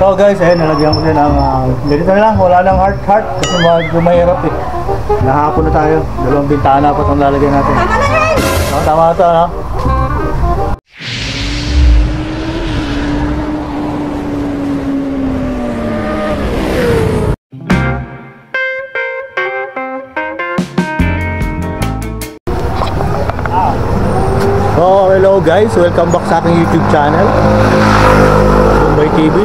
So guys, ayun, nalagyan ko din ng ganito na lang, wala nang heart kasi medyo mahirap eh. Nahapon na tayo, dalawang bintana pa itong lalagyan natin. So, tama ito, no? So, hello guys, welcome back sa aking YouTube channel, Bombay TV.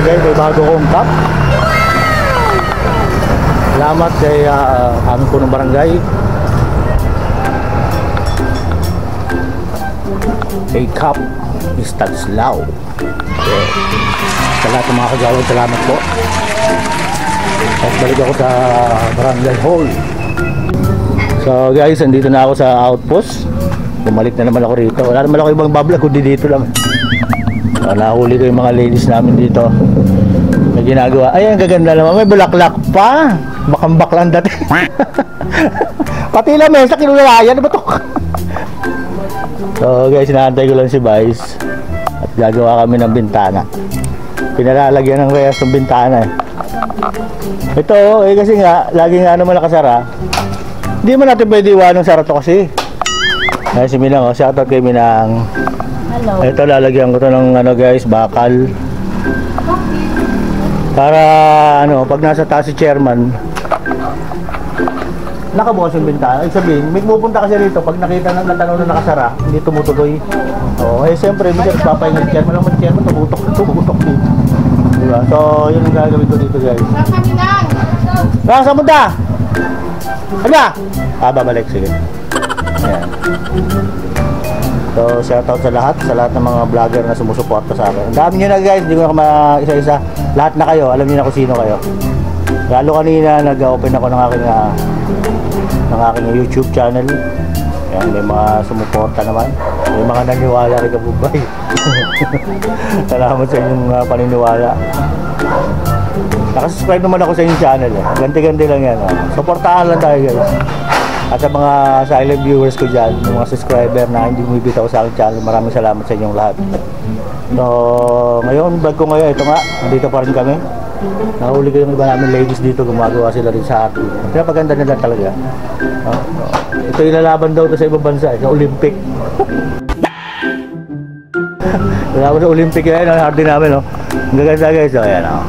Ayan guys, may bago kong cup. Salamat kay aming punong barangay, kay Cup Stanislao. Okay. Sa lahat ng mga kagawad, salamat po. At balik ako sa barangay hall. So guys, andito na ako sa outpost. Bumalik na naman ako rito. Wala naman ako ibang bablog, kundi dito lang. Nahuli ko yung mga ladies namin dito. May ginagawa. Ay, ang gaganda naman. May bulaklak pa. Bakambak lang dati. Pati lamesa kinulayan. Ano ba ito? So guys, inaantay ko lang si Vice. At gagawa kami ng bintana. Pinalalagyan ng reyes ng bintana eh. Ito, kasi nga, lagi nga naman nakasara. Hindi mo natin pwede iwan ng sarap to kasi. Ay, si Minang, shoutout kay Minang. Hello. Ito, lalagyan ko to ng guys, bakal. Para pag nasa taas si chairman, nakabukas yung bintana. Ibig sabihin, may pupunta kasi rito, pag nakita ng natanaw na nakasara, hindi tumutuloy. Oo, siyempre, minsan papahinga ng chairman, lang chairman, tumutok dito. Diba? So, yun ang gagawin ko dito guys. Saan mo da? Ano? Babalik, sige. Ayan. So, shoutout sa lahat ng mga vlogger na sumusuporta sa akin. Ang dami nyo na guys, hindi ko na isa-isa. Lahat na kayo, alam niyo na kung sino kayo. Lalo kanina, nag-open ako ng aking YouTube channel. Ayan, may mga sumuporta naman. May mga naniwala rin kabubay. Salamat sa inyong paniniwala. Nakasubscribe naman ako sa inyong channel eh. Ganti-ganti lang yan. Suportahan lang tayo guys. At sa mga silent viewers ko dyan, yung mga subscriber na hindi bumibitaw sa aking channel, maraming salamat sa inyong lahat. So, ngayon, vlog ko ngayon, ito nga, dito pa rin kami. Nahuli ko yung iba namin ladies dito, gumagawa sila rin sa akin. Pinapaganda nila talaga. Ito yung lalaban daw sa ibang bansa, sa Olympic. Lalaban sa Olympic yan, ang hard din namin. Ang gaganda guys, ayan o.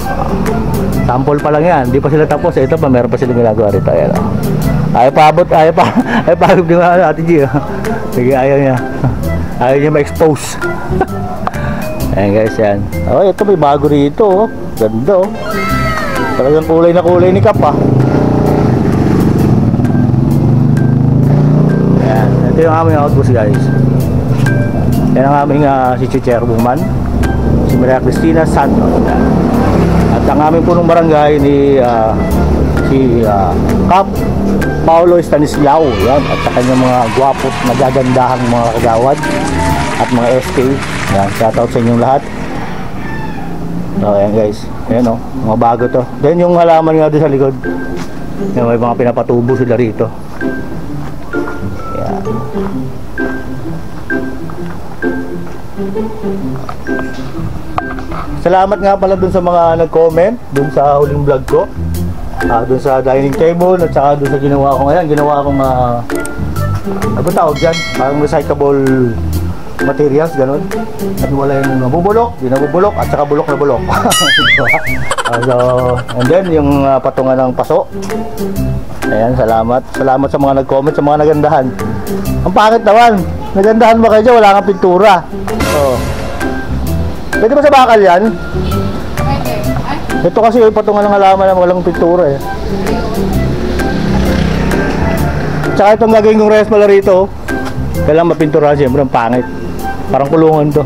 Sample pa lang yan, hindi pa sila tapos. Ito pa, meron pa silang ginagawa rito. Ayan o. Ayaw pa abot din mga Ate G. Sige, ayaw niya. Ayaw niya ma-expose. Ayan guys, yan. Oh, ito may bago rito. Ganda o. Talagang kulay na kulay ni Kap ha. Ayan, ito yung aming outpost guys. Yan ang aming si Chairwoman, si Maria Cristina Santos. At ang aming punong barangay ni si Cap Paulo Stanislao. Yan. At sa kanyang mga gwapot, nagagandahang mga kagawad at mga SK. Yan, shoutout sa inyong lahat. So ayan guys, ayan o, mga bago to. Then yung halaman nga doon sa likod, yan, may mga pinapatubo sila rito. Yan. Salamat nga pala dun sa mga nag-comment dun sa huling vlog ko, dun sa dining table at saka dun sa ginawa ko ngayon. Ginawa akong ano tawag dyan, parang recyclable materials, ganun. At wala yung nabubulok, di nabubulok, at saka bulok na bulok. So, and then yung patungan ng paso. Ayan, salamat sa mga nag-comment, sa mga nagandahan. Ang pangit naman, nagandahan ba kayo dyan, wala kang pintura. So, pwede ba sa bakal yan? Ito kasi yung patungan ng halaman na walang pintura eh. Tsaka itong gagawin kong reyes pala rito, kailangan mapintura, siyempre ang pangit. Parang kulungan to.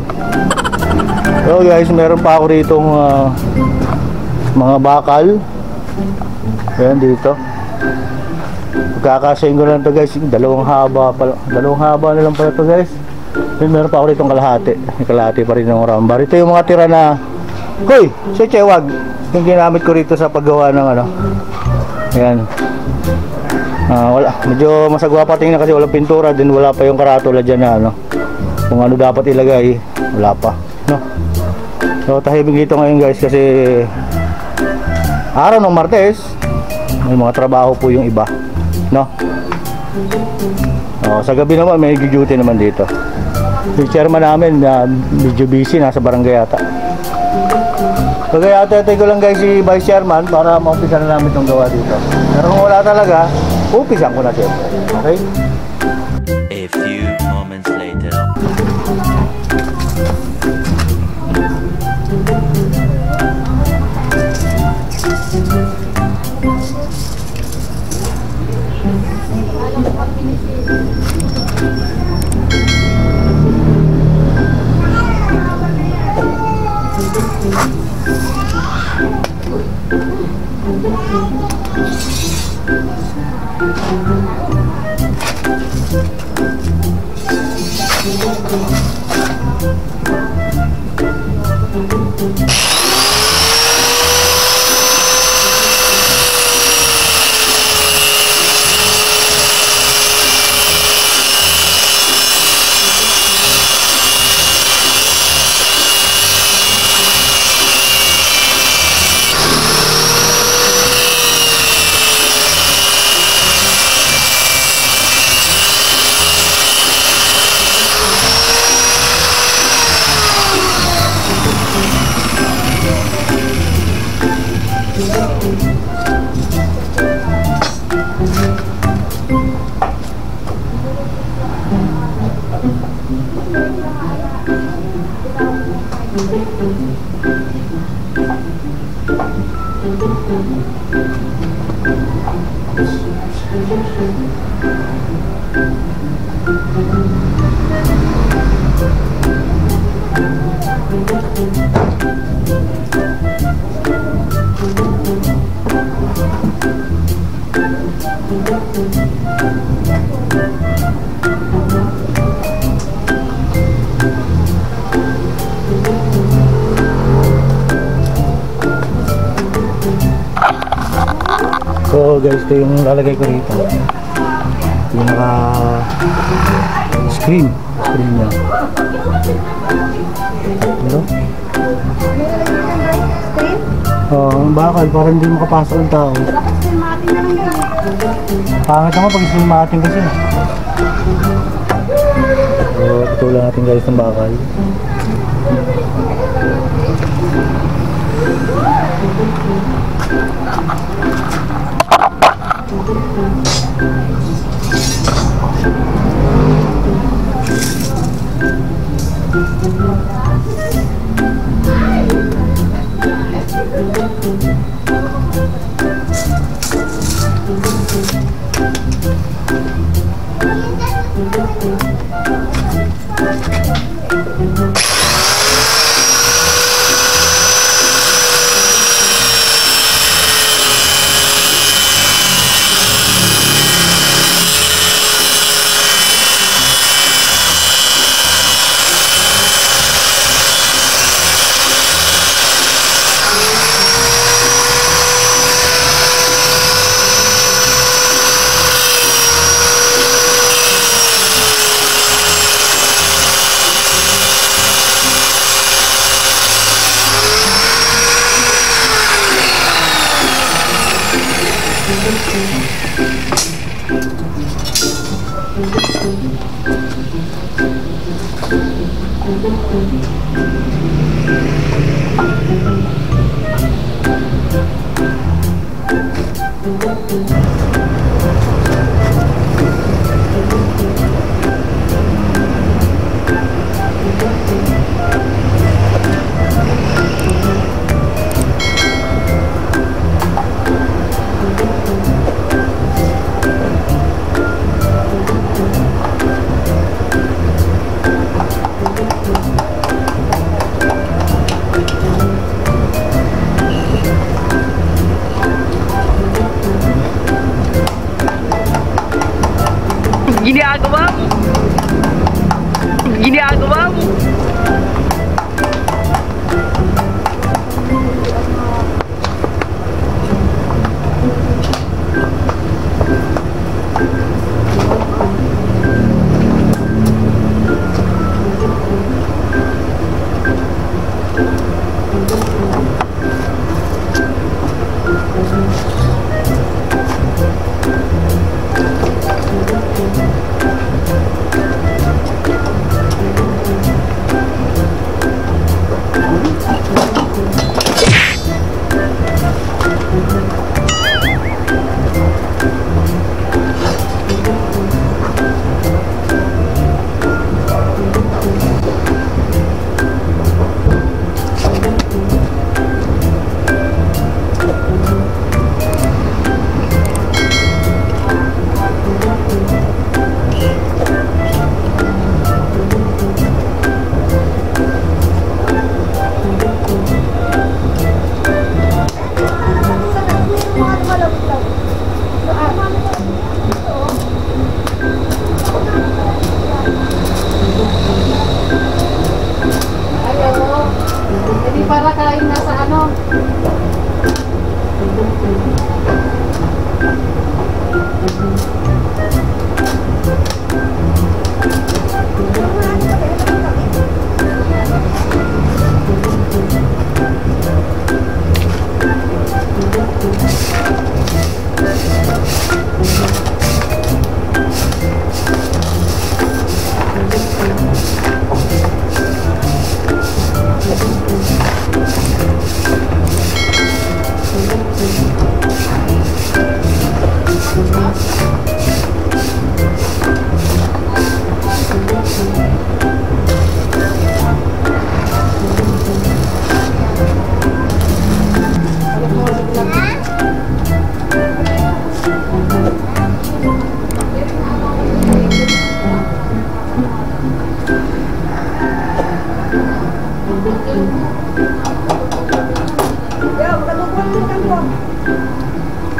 So guys, meron pa ako rito mga bakal. Ayan dito. Pagkakasayin ko lang to guys, dalawang haba na lang pala to guys. Then meron pa ako rito kalahati pa rin ng rambar. Ito yung mga tira na Hoy, chewag. Yung ginamit ko rito sa paggawa ng ayan. Wala, medyo masagwa pa tingnan kasi walang pintura, din wala pa yung karatula dyan na kung ano dapat ilagay, wala pa, no? So tahimik dito ngayon guys kasi araw ng Martes, may mga trabaho po yung iba, no? Sa gabi naman may duty naman dito. Yung chairman namin na medyo busy, nasa barangay yata. Kaya atay ko lang guys si Vice Chairman para maumpisa na namin itong gawa dito. Pero kung wala talaga, umpisan ko na siyempre. Okay? A few moments later. So guys, ito yung lalagay ko rito. Yung naka screen niya. Ano? Ang bakal para hindi makapasok ang tao. Pangit naman pag silmating kasi. So patulan natin guys ng bakal. Ginagawa mo? Ginagawa mo?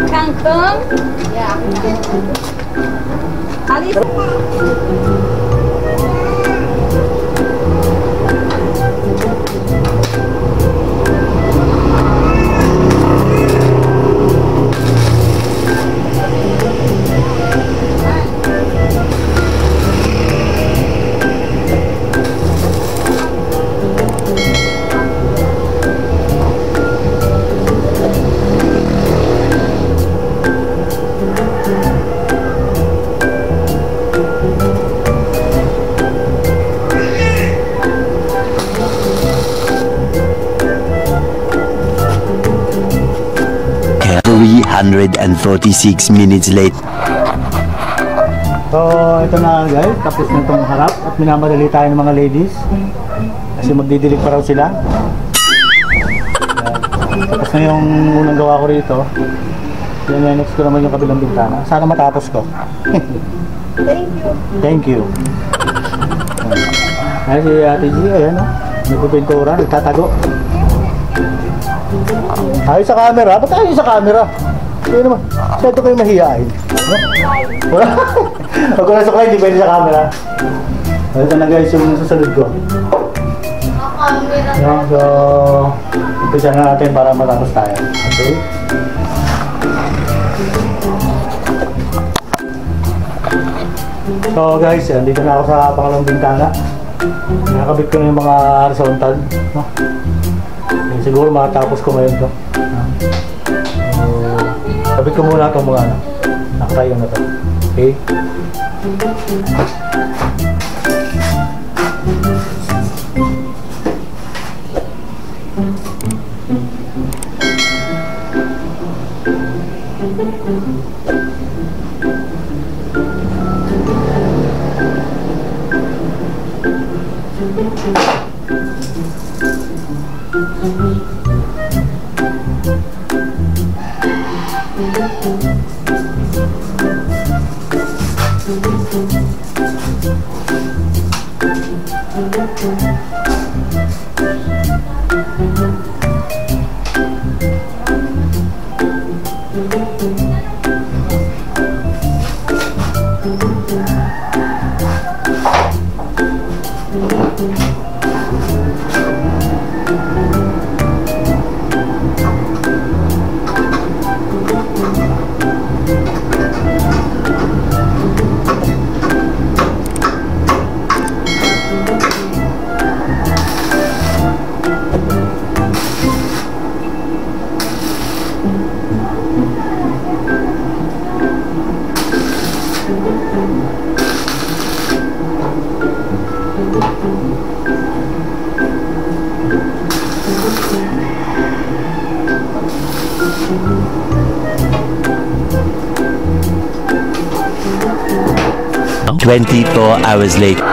Kangkung? Ya. Alis. ...346 minutes late. So, ito na guys, tapos na itong harap at minamadali tayo ng mga ladies kasi magdidilig pa raw sila. Tapos na yung unang gawa ko rito. Yan, next ko naman yung kabilang bintana. Sana matapos ko. Thank you. Thank you. Ay, si Ate G, ayan o. Nagpipintura, nagtatago. Ayos sa camera. Ba't ayos sa camera? Kaya naman, siyento kayo mahihain. No? Wala. Pag ko nasa hindi pwede sa camera. Ito na guys yung susunod ko. No, so, umpisa na natin para matapos tayo. Okay? So guys, dito na ako sa pangalawang bintana. Nakakabit ko na yung mga horizontal. No? Siguro makatapos ko ngayon to. Kabit ko muna itong mga nakatayo na to. Okay? ...24 hours later.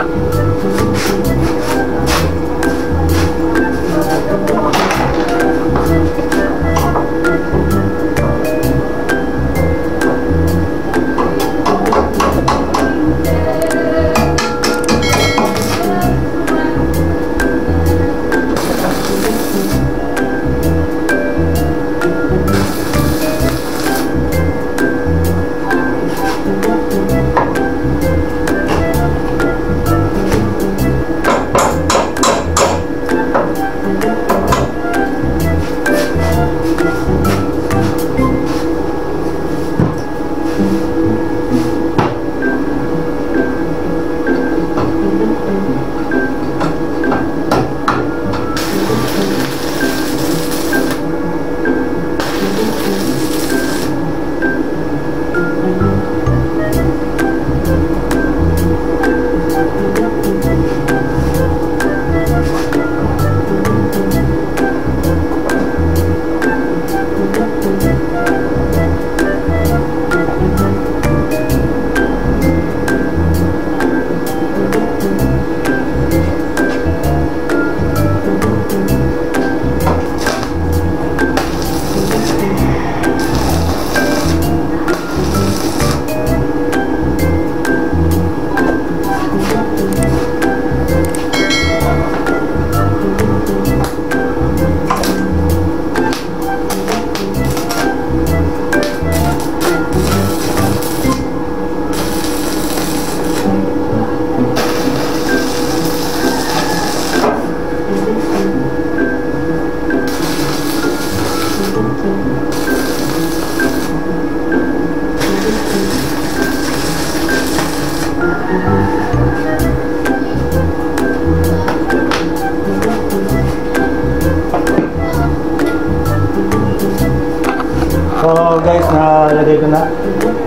nalagay ko na.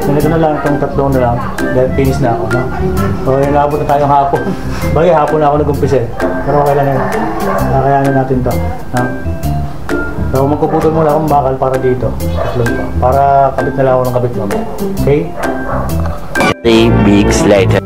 Nalagay ko na lang itong tatlong na lang. Dahil finish na ako, no? So, inabot na tayong hapon. Bagay, hapon na ako nag-umpisa eh. Pero okay lang yun. Kakayanin natin to. No? So, magpuputol muna akong bakal para dito. Tatlong to. Para kabit na lang ako ng kabit mo. Okay? 3 weeks later.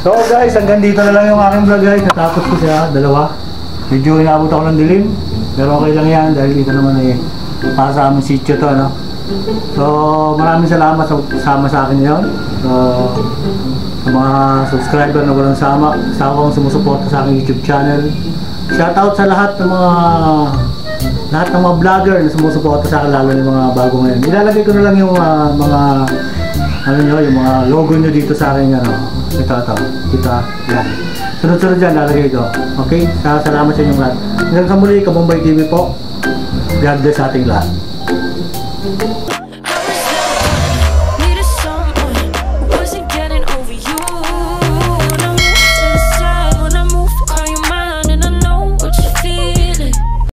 So guys, hanggang dito na lang yung aking vlog guys. Natapos ko siya, dalawa. Medyo inabot ako ng dilim. Pero okay lang yan dahil dito naman eh para sa aming sitio to, no? So maraming salamat sa sama sa akin ngayon. So sa mga subscriber na walang sama akong sumusuporta sa aking YouTube channel. Shoutout sa lahat ng mga vlogger na sumusuporta sa akin, lalo yung mga bago ngayon. Ilalagay ko na lang yung mga yung mga logo nyo dito sa akin, ito, yan. Sunod-sunod dyan, lalagay ko. Okay? Salamat sa inyong lahat. Hanggang sa muli, Kabombay TV po. God bless sa ating lahat.